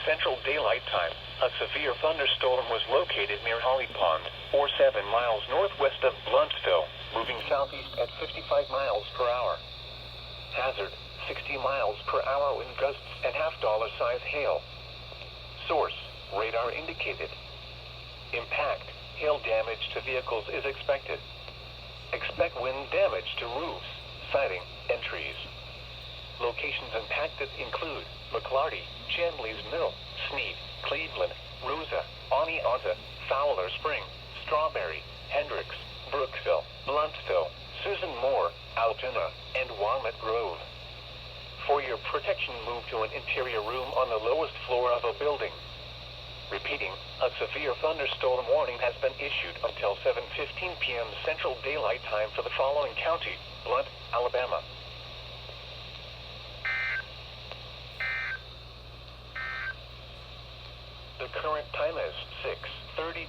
Central Daylight Time, a severe thunderstorm was located near Holly Pond, or 7 miles northwest of Blunt'sville, moving southeast at 55 miles per hour. Hazard, 60 miles per hour wind gusts and half-dollar size hail. Source, radar indicated. Impact, hail damage to vehicles is expected. Expect wind damage to roofs, siding, and trees. Locations impacted include McLarty, Chandley's Mill, Sneed, Cleveland, Ruza, Oneonta, Fowler Spring, Strawberry, Hendricks, Brookville, Blunt'sville, Susan Moore, Altoona, and Walnut Grove. For your protection, move to an interior room on the lowest floor of a building. Repeating, a severe thunderstorm warning has been issued until 7:15 p.m. Central Daylight Time for the following county: Blunt, Alabama. The current time is 6:32.